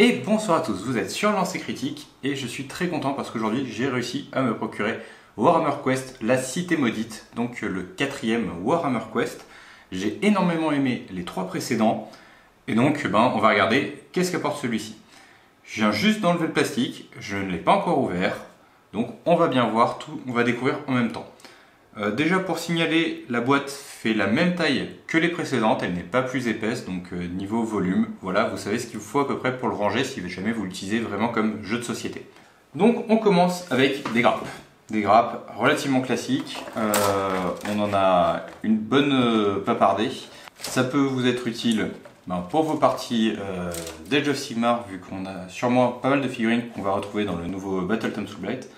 Et bonsoir à tous, vous êtes sur Lancer Critique et je suis très content parce qu'aujourd'hui j'ai réussi à me procurer Warhammer Quest, la Cité Maudite, donc le 4e Warhammer Quest. J'ai énormément aimé les 3 précédents et donc on va regarder qu'est-ce qu'apporte celui-ci. Je viens juste d'enlever le plastique, je ne l'ai pas encore ouvert, donc on va bien voir tout, on va découvrir en même temps. Déjà pour signaler, la boîte fait la même taille que les précédentes, elle n'est pas plus épaisse, donc niveau volume, voilà, vous savez ce qu'il vous faut à peu près pour le ranger si jamais vous l'utilisez vraiment comme jeu de société. Donc on commence avec des grappes. Des grappes relativement classiques, on en a une bonne papardée. Ça peut vous être utile pour vos parties d'Age of Sigmar, vu qu'on a sûrement pas mal de figurines qu'on va retrouver dans le nouveau Battle Tome Soulblight.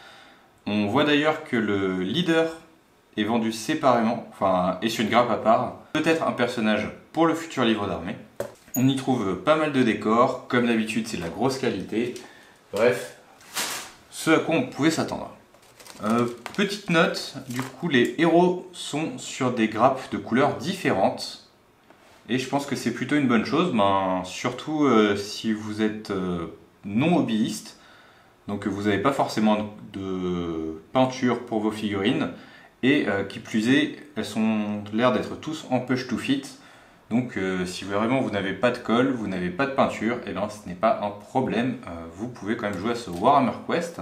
On voit d'ailleurs que le leader est vendu séparément, enfin est sur une grappe à part. Peut-être un personnage pour le futur livre d'armée. On y trouve pas mal de décors, comme d'habitude c'est de la grosse qualité. Bref, ce à quoi on pouvait s'attendre. Petite note, du coup les héros sont sur des grappes de couleurs différentes. Et je pense que c'est plutôt une bonne chose, surtout si vous êtes non hobbyiste. Donc vous n'avez pas forcément de peinture pour vos figurines. Et qui plus est, elles ont l'air d'être tous en push to fit. Donc si vraiment vous n'avez pas de colle, vous n'avez pas de peinture, et ce n'est pas un problème. Vous pouvez quand même jouer à ce Warhammer Quest.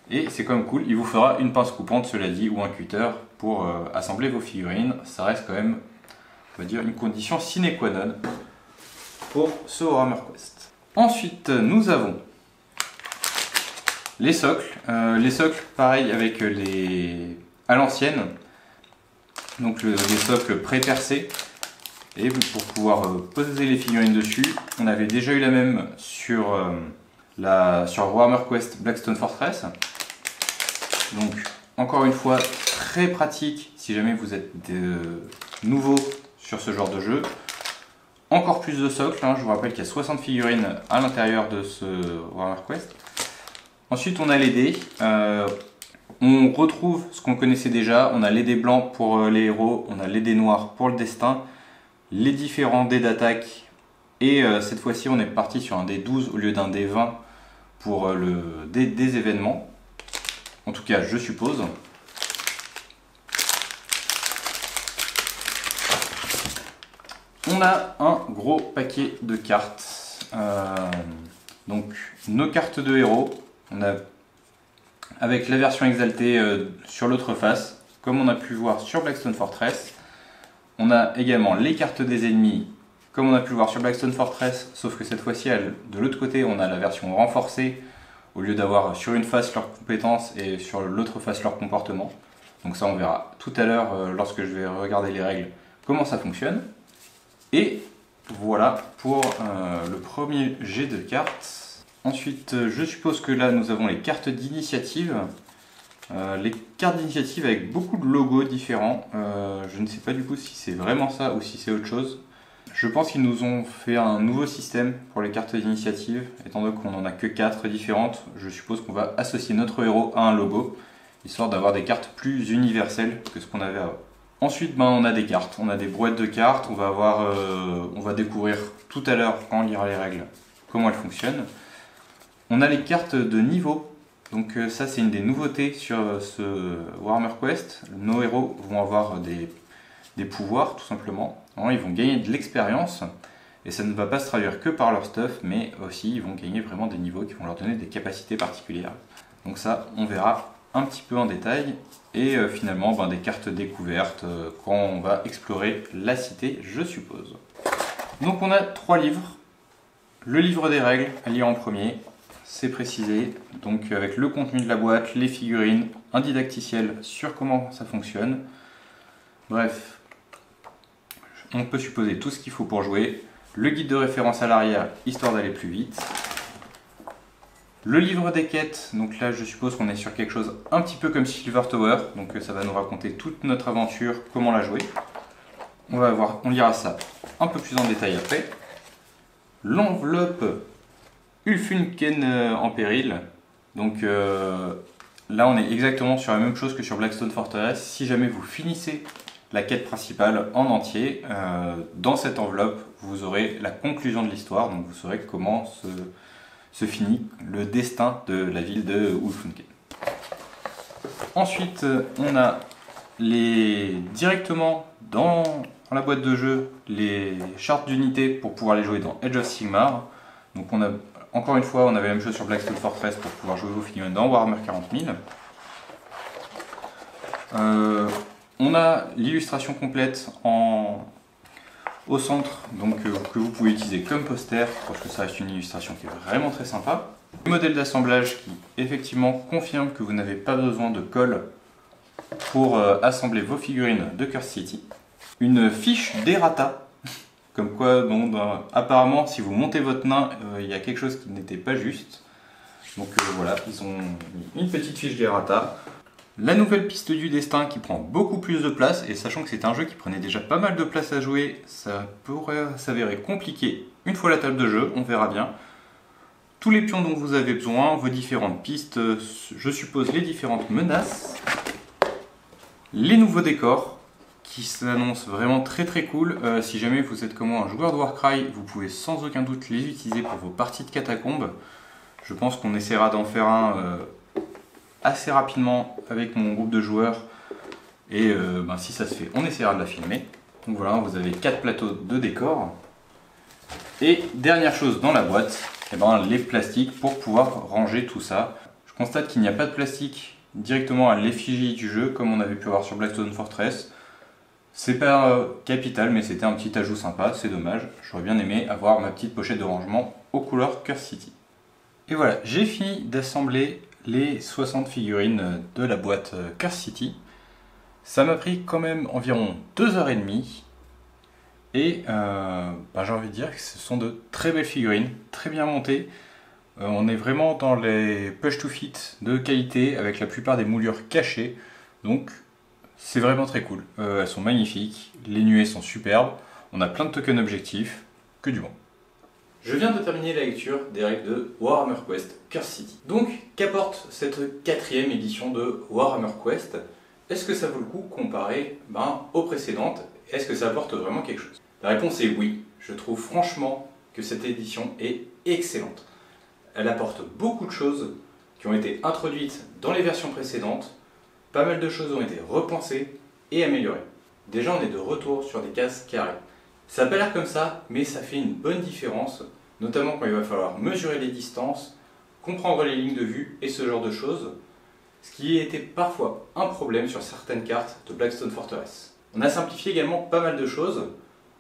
Et c'est quand même cool, il vous fera une pince coupante, cela dit, ou un cutter pour assembler vos figurines. Ça reste quand même, on va dire, une condition sine qua non pour ce Warhammer Quest. Ensuite, nous avons les socles. Les socles, pareil avec les à l'ancienne, donc les socles pré-percés, et pour pouvoir poser les figurines dessus. On avait déjà eu la même sur Warhammer Quest Blackstone Fortress. Donc encore une fois très pratique si jamais vous êtes nouveau sur ce genre de jeu. Encore plus de socles, je vous rappelle qu'il y a 60 figurines à l'intérieur de ce Warhammer Quest. Ensuite on a les dés. On retrouve ce qu'on connaissait déjà, on a les dés blancs pour les héros, on a les dés noirs pour le destin, les différents dés d'attaque, et cette fois-ci on est parti sur un dé 12 au lieu d'un dé 20 pour le dé des événements, en tout cas je suppose. On a un gros paquet de cartes, donc nos cartes de héros, on a avec la version exaltée sur l'autre face, comme on a pu voir sur Blackstone Fortress. On a également les cartes des ennemis, comme on a pu voir sur Blackstone Fortress, sauf que cette fois-ci, de l'autre côté, on a la version renforcée, au lieu d'avoir sur une face leurs compétences et sur l'autre face leur comportement. Donc ça, on verra tout à l'heure, lorsque je vais regarder les règles, comment ça fonctionne. Et voilà pour le premier jet de cartes. Ensuite, je suppose que là, nous avons les cartes d'initiative. Les cartes d'initiative avec beaucoup de logos différents. Je ne sais pas du coup si c'est vraiment ça ou si c'est autre chose. Je pense qu'ils nous ont fait un nouveau système pour les cartes d'initiative. Étant donné qu'on n'en a que 4 différentes, je suppose qu'on va associer notre héros à un logo, histoire d'avoir des cartes plus universelles que ce qu'on avait avant. Ensuite, on a des cartes. On a des brouettes de cartes. On va découvrir tout à l'heure, quand on lira les règles, comment elles fonctionnent. On a les cartes de niveau, donc ça c'est une des nouveautés sur ce Warhammer Quest. Nos héros vont avoir des pouvoirs tout simplement, ils vont gagner de l'expérience, et ça ne va pas se traduire que par leur stuff, mais aussi ils vont gagner vraiment des niveaux qui vont leur donner des capacités particulières. Donc ça on verra un petit peu en détail, et finalement des cartes découvertes quand on va explorer la cité, je suppose. Donc on a 3 livres, le livre des règles à lire en premier. C'est précisé, donc avec le contenu de la boîte, les figurines, un didacticiel sur comment ça fonctionne. Bref, on peut supposer tout ce qu'il faut pour jouer. Le guide de référence à l'arrière, histoire d'aller plus vite. Le livre des quêtes, donc là je suppose qu'on est sur quelque chose un petit peu comme Silver Tower, donc ça va nous raconter toute notre aventure, comment la jouer. On lira ça un peu plus en détail après. L'enveloppe Ulfunken en péril, donc là on est exactement sur la même chose que sur Blackstone Fortress. Si jamais vous finissez la quête principale en entier. Dans cette enveloppe, vous aurez la conclusion de l'histoire, donc vous saurez comment se finit le destin de la ville de Ulfunken. Ensuite, on a directement dans la boîte de jeu les chartes d'unités pour pouvoir les jouer dans Age of Sigmar. Donc encore une fois, on avait la même chose sur Blackstone Fortress pour pouvoir jouer vos figurines dans Warhammer 40 000. On a l'illustration complète au centre, donc que vous pouvez utiliser comme poster, parce que ça reste une illustration qui est vraiment très sympa. Le modèle d'assemblage qui effectivement confirme que vous n'avez pas besoin de colle pour assembler vos figurines de Curse City. Une fiche d'errata, comme quoi apparemment si vous montez votre nain, il y a quelque chose qui n'était pas juste. Donc voilà, ils ont mis une petite fiche d'errata. La nouvelle piste du destin qui prend beaucoup plus de place, et sachant que c'est un jeu qui prenait déjà pas mal de place à jouer, ça pourrait s'avérer compliqué une fois la table de jeu, on verra bien. Tous les pions dont vous avez besoin, vos différentes pistes, je suppose les différentes menaces, les nouveaux décors qui s'annoncent vraiment très très cool. Si jamais vous êtes comme moi un joueur de Warcry, vous pouvez sans aucun doute les utiliser pour vos parties de catacombes. Je pense qu'on essaiera d'en faire un assez rapidement avec mon groupe de joueurs, et si ça se fait, on essaiera de la filmer. Donc voilà, vous avez 4 plateaux de décors. Et dernière chose dans la boîte, les plastiques pour pouvoir ranger tout ça. Je constate qu'il n'y a pas de plastique directement à l'effigie du jeu comme on avait pu avoir sur Blackstone Fortress. C'est pas capital, mais c'était un petit ajout sympa, c'est dommage. J'aurais bien aimé avoir ma petite pochette de rangement aux couleurs Curse City. Et voilà, j'ai fini d'assembler les 60 figurines de la boîte Curse City. Ça m'a pris quand même environ 2h30. Et j'ai envie de dire que ce sont de très belles figurines, très bien montées. On est vraiment dans les push to fit de qualité avec la plupart des moulures cachées. Donc c'est vraiment très cool. Elles sont magnifiques, les nuées sont superbes. On a plein de tokens objectifs, que du bon. Je viens de terminer la lecture des règles de Warhammer Quest Curse City. Donc, qu'apporte cette 4e édition de Warhammer Quest? Est-ce que ça vaut le coup comparé aux précédentes? Est-ce que ça apporte vraiment quelque chose? La réponse est oui. Je trouve franchement que cette édition est excellente. Elle apporte beaucoup de choses qui ont été introduites dans les versions précédentes. Pas mal de choses ont été repensées et améliorées. Déjà, on est de retour sur des cases carrées. Ça n'a pas l'air comme ça, mais ça fait une bonne différence, notamment quand il va falloir mesurer les distances, comprendre les lignes de vue et ce genre de choses, ce qui était parfois un problème sur certaines cartes de Blackstone Fortress. On a simplifié également pas mal de choses.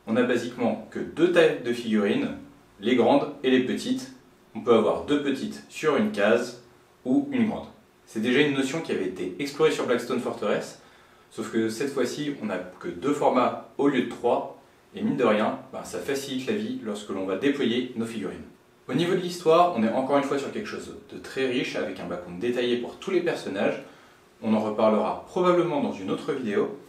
On a basiquement que 2 tailles de figurines, les grandes et les petites. On peut avoir 2 petites sur une case ou une grande. C'est déjà une notion qui avait été explorée sur Blackstone Fortress, sauf que cette fois-ci, on n'a que 2 formats au lieu de 3. Et mine de rien, ça facilite la vie lorsque l'on va déployer nos figurines. Au niveau de l'histoire, on est encore une fois sur quelque chose de très riche, avec un background détaillé pour tous les personnages. On en reparlera probablement dans une autre vidéo,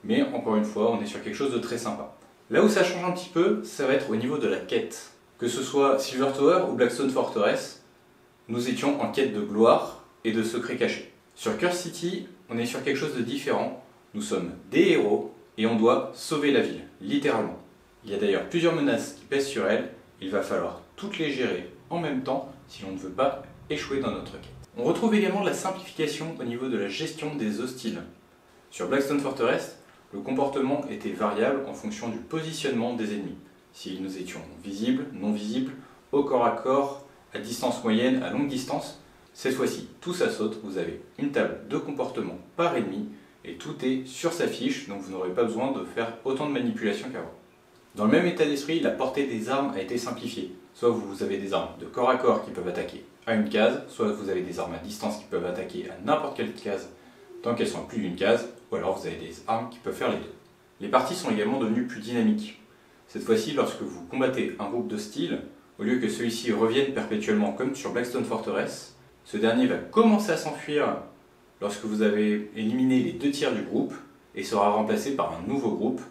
mais encore une fois, on est sur quelque chose de très sympa. Là où ça change un petit peu, ça va être au niveau de la quête. Que ce soit Silver Tower ou Blackstone Fortress, nous étions en quête de gloire et de secrets cachés. Sur Curse City, on est sur quelque chose de différent. Nous sommes des héros, et on doit sauver la ville, littéralement. Il y a d'ailleurs plusieurs menaces qui pèsent sur elle, il va falloir toutes les gérer en même temps si l'on ne veut pas échouer dans notre quête. On retrouve également de la simplification au niveau de la gestion des hostiles. Sur Blackstone Fortress, le comportement était variable en fonction du positionnement des ennemis. Si nous étions visibles, non visibles, au corps à corps, à distance moyenne, à longue distance, cette fois-ci, tout ça saute, vous avez une table de comportement par ennemi, et tout est sur sa fiche, donc vous n'aurez pas besoin de faire autant de manipulations qu'avant. Dans le même état d'esprit, la portée des armes a été simplifiée. Soit vous avez des armes de corps à corps qui peuvent attaquer à une case, soit vous avez des armes à distance qui peuvent attaquer à n'importe quelle case tant qu'elles sont à plus d'une case, ou alors vous avez des armes qui peuvent faire les deux. Les parties sont également devenues plus dynamiques. Cette fois-ci, lorsque vous combattez un groupe d'hostiles, au lieu que celui-ci revienne perpétuellement comme sur Blackstone Fortress, ce dernier va commencer à s'enfuir lorsque vous avez éliminé les 2 tiers du groupe et sera remplacé par un nouveau groupe,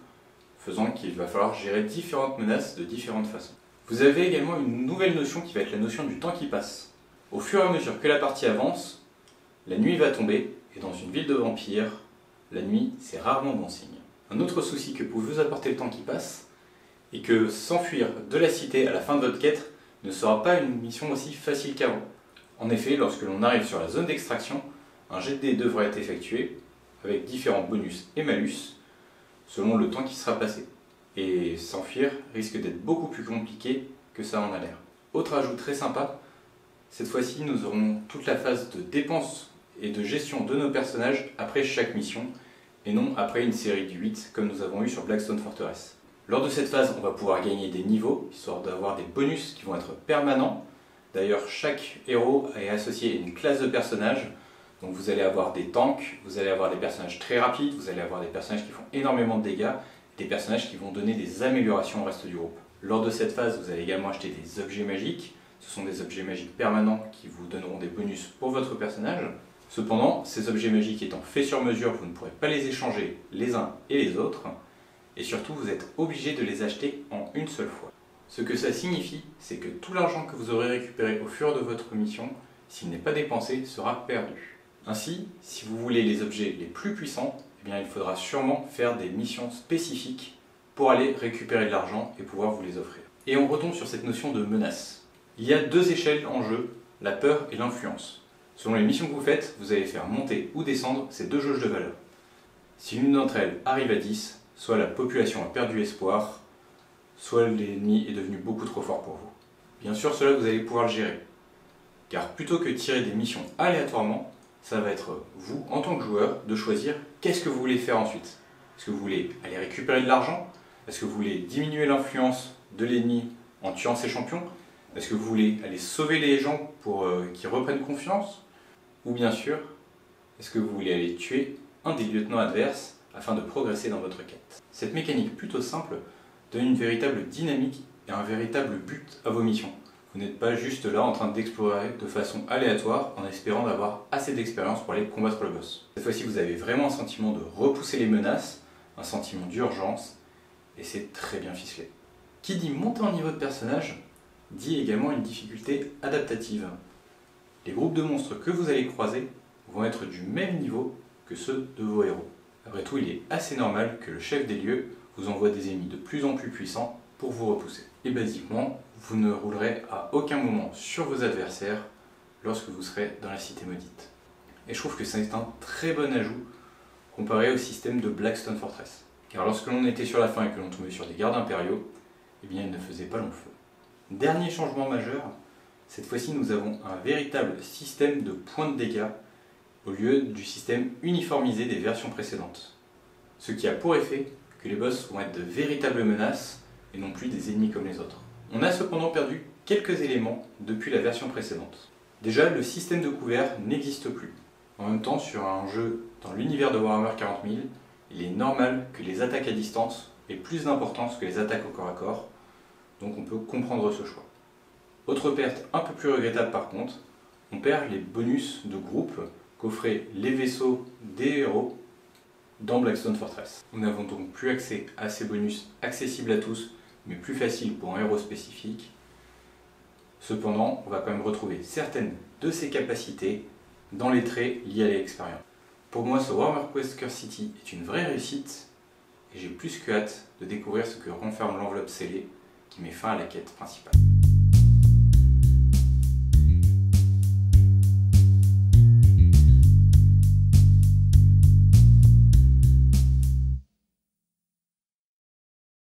faisant qu'il va falloir gérer différentes menaces de différentes façons. Vous avez également une nouvelle notion qui va être la notion du temps qui passe. Au fur et à mesure que la partie avance, la nuit va tomber, et dans une ville de vampires, la nuit c'est rarement bon signe. Un autre souci que peut vous apporter le temps qui passe est que s'enfuir de la cité à la fin de votre quête ne sera pas une mission aussi facile qu'avant. En effet, lorsque l'on arrive sur la zone d'extraction, un jet de dés devra être effectué avec différents bonus et malus selon le temps qui sera passé. Et s'enfuir risque d'être beaucoup plus compliqué que ça en a l'air. Autre ajout très sympa, cette fois-ci nous aurons toute la phase de dépense et de gestion de nos personnages après chaque mission et non après une série de 8 comme nous avons eu sur Blackstone Fortress. Lors de cette phase, on va pouvoir gagner des niveaux, histoire d'avoir des bonus qui vont être permanents. D'ailleurs, chaque héros est associé à une classe de personnages. Donc vous allez avoir des tanks, vous allez avoir des personnages très rapides, vous allez avoir des personnages qui font énormément de dégâts, des personnages qui vont donner des améliorations au reste du groupe. Lors de cette phase, vous allez également acheter des objets magiques. Ce sont des objets magiques permanents qui vous donneront des bonus pour votre personnage. Cependant, ces objets magiques étant faits sur mesure, vous ne pourrez pas les échanger les uns et les autres. Et surtout, vous êtes obligé de les acheter en une seule fois. Ce que ça signifie, c'est que tout l'argent que vous aurez récupéré au fur de votre mission, s'il n'est pas dépensé, sera perdu. Ainsi, si vous voulez les objets les plus puissants, eh bien, il faudra sûrement faire des missions spécifiques pour aller récupérer de l'argent et pouvoir vous les offrir. Et on retombe sur cette notion de menace. Il y a deux échelles en jeu, la peur et l'influence. Selon les missions que vous faites, vous allez faire monter ou descendre ces deux jauges de valeur. Si l'une d'entre elles arrive à 10, soit la population a perdu espoir, soit l'ennemi est devenu beaucoup trop fort pour vous. Bien sûr, cela vous allez pouvoir le gérer. Car plutôt que de tirer des missions aléatoirement, ça va être vous, en tant que joueur, de choisir qu'est-ce que vous voulez faire ensuite. Est-ce que vous voulez aller récupérer de l'argent? Est-ce que vous voulez diminuer l'influence de l'ennemi en tuant ses champions? Est-ce que vous voulez aller sauver les gens pour qu'ils reprennent confiance? Ou bien sûr, est-ce que vous voulez aller tuer un des lieutenants adverses afin de progresser dans votre quête? Cette mécanique plutôt simple donne une véritable dynamique et un véritable but à vos missions. Vous n'êtes pas juste là en train d'explorer de façon aléatoire en espérant d'avoir assez d'expérience pour aller combattre le boss. Cette fois-ci, vous avez vraiment un sentiment de repousser les menaces, un sentiment d'urgence, et c'est très bien ficelé. Qui dit monter en niveau de personnage, dit également une difficulté adaptative. Les groupes de monstres que vous allez croiser vont être du même niveau que ceux de vos héros. Après tout, il est assez normal que le chef des lieux vous envoie des ennemis de plus en plus puissants pour vous repousser. Et basiquement, vous ne roulerez à aucun moment sur vos adversaires lorsque vous serez dans la cité maudite. Et je trouve que c'est un très bon ajout comparé au système de Blackstone Fortress. Car lorsque l'on était sur la fin et que l'on tombait sur des gardes impériaux, eh bien ils ne faisaient pas long feu. Dernier changement majeur, cette fois-ci nous avons un véritable système de points de dégâts au lieu du système uniformisé des versions précédentes. Ce qui a pour effet que les boss vont être de véritables menaces et non plus des ennemis comme les autres. On a cependant perdu quelques éléments depuis la version précédente. Déjà, le système de couvert n'existe plus. En même temps, sur un jeu dans l'univers de Warhammer 40 000, il est normal que les attaques à distance aient plus d'importance que les attaques au corps à corps, donc on peut comprendre ce choix. Autre perte un peu plus regrettable par contre, on perd les bonus de groupe qu'offraient les vaisseaux des héros dans Blackstone Fortress. Nous n'avons donc plus accès à ces bonus accessibles à tous, mais plus faciles pour un héros spécifique. Cependant, on va quand même retrouver certaines de ces capacités dans les traits liés à l'expérience. Pour moi, ce Warhammer Quest Curse City est une vraie réussite, et j'ai plus que hâte de découvrir ce que renferme l'enveloppe scellée qui met fin à la quête principale.